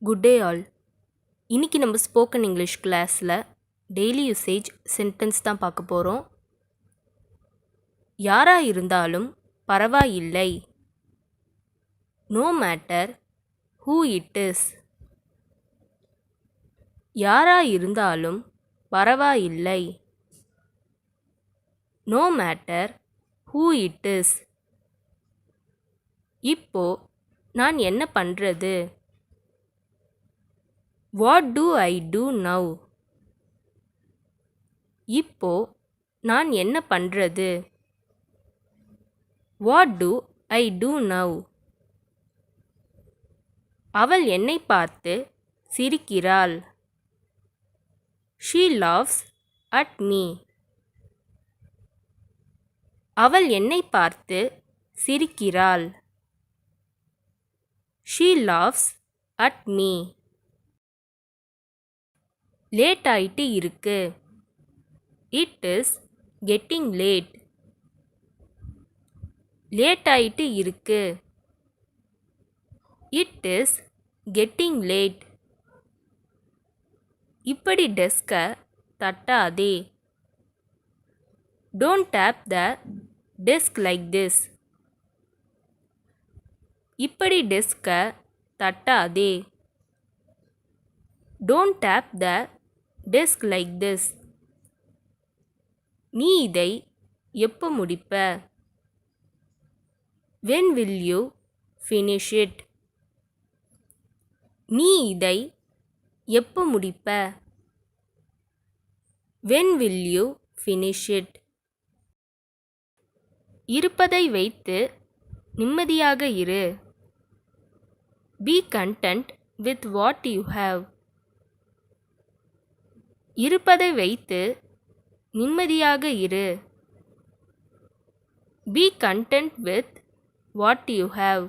Good day all. இன்னைக்கு நம்ம spoken English கிளாஸில் டெய்லி யூசேஜ் சென்டென்ஸ் தான் பார்க்க போகிறோம். யாரா இருந்தாலும் பரவாயில்லை. No matter who it is. யாரா இருந்தாலும் பரவாயில்லை. No matter who it is. இப்போ நான் என்ன பண்ணுறது? What do I do now? இப்போ நான் என்ன பண்ணுறது? What do I do now? அவள் என்னை பார்த்து சிரிக்கிறாள். She laughs at me. அவள் என்னை பார்த்து சிரிக்கிறாள். She laughs at me. Late ஆயிட்டு இருக்கு. It is getting late. Late ஆயிட்டு இருக்கு. It is getting late. இப்படி டெஸ்கை தட்டாதே. Don't tap the desk like this. இப்படி டெஸ்கை தட்டாதே. Don't tap the desk like this. நீ இதை எப்போ முடிப்ப? when will you finish it? நீ இதை எப்போ முடிப்ப? when will you finish it? இருப்பதை வைத்து நிம்மதியாக இரு. be content with what you have. இருப்பதை வைத்து நிம்மதியாக இரு. be content with what you have.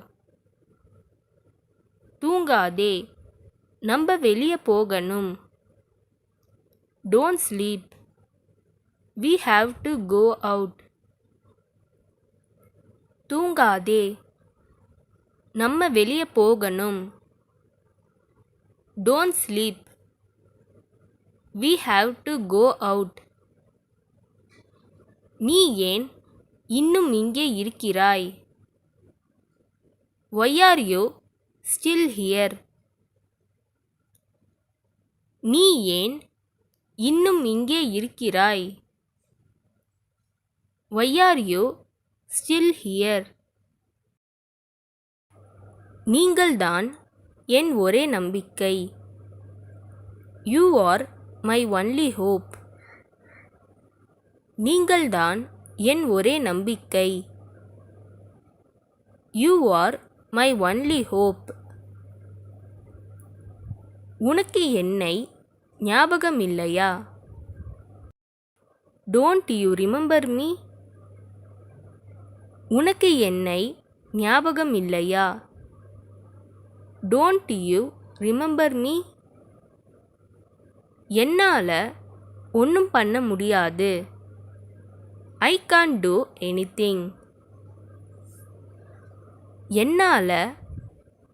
தூங்காதே, நம்ம வெளியே போகணும். don't sleep, we have to go out. தூங்காதே, நம்ம வெளியே போகணும். don't sleep, we have to go out. நீ ஏன் இன்னும் இங்கே இருக்கிறாய்? why are you still here? நீ ஏன் இன்னும் இங்கே இருக்கிறாய்? why are you still here? நீங்கள்தான் என் ஒரே நம்பிக்கை. you are my only hope. நீங்கள்தான் என் ஒரே நம்பிக்கை. you are my only hope. உனக்கு என்னை ஞாபகம் இல்லையா? don't you remember me? உனக்கு என்னை ஞாபகம் இல்லையா? don't you remember me? என்னால ஒன்றும் பண்ண முடியாது. I can't do anything. என்னால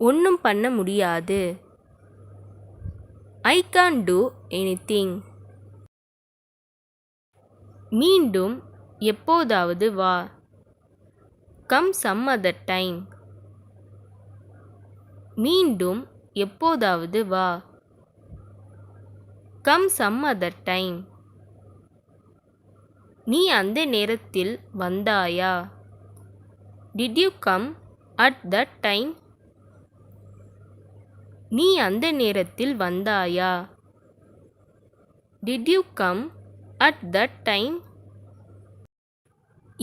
ஒன்றும் பண்ண முடியாது. I can't do anything. மீண்டும் எப்போதாவது வா. come some other time. மீண்டும் எப்போதாவது வா. come some other time. நீ அந்த நேரத்தில் வந்தாயா? did you come at that time? நீ அந்த நேரத்தில் வந்தாயா? did you come at that time?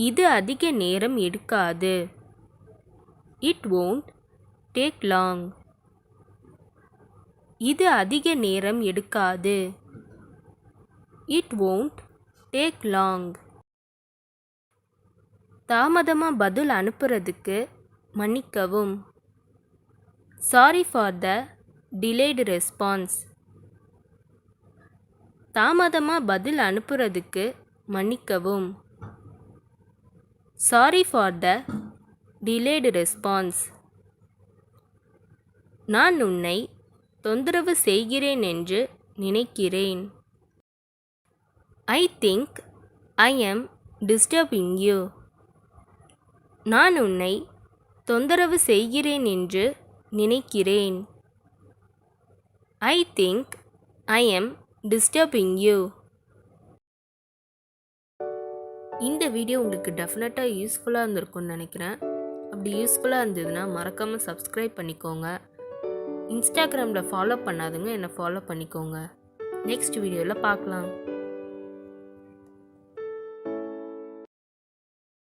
இது அதிக நேரம் எடுக்காது. it won't take long. இது அதிக நேரம் எடுக்காது. it won't take long. தாமதமாக பதில் அனுப்புறதுக்கு மன்னிக்கவும். sorry for the delayed response. தாமதமாக பதில் அனுப்புறதுக்கு மன்னிக்கவும். sorry for the delayed response. நான் உன்னை தொந்தரவு செய்கிறேன் என்று நினைக்கிறேன். I think I am disturbing you. நான் உன்னை தொந்தரவு செய்கிறேன் என்று நினைக்கிறேன். I think I am disturbing you. இந்த வீடியோ உங்களுக்கு டெஃபினட்டாக யூஸ்ஃபுல்லாக இருந்திருக்கும்னு நினைக்கிறேன். அப்படி யூஸ்ஃபுல்லாக இருந்ததுன்னா மறக்காமல் சப்ஸ்கிரைப் பண்ணிக்கோங்க. இன்ஸ்டாகிராமில் ஃபாலோ பண்ணாதுங்க, என்னை ஃபாலோ பண்ணிக்கோங்க. நெக்ஸ்ட் வீடியோவில் பார்க்கலாம்.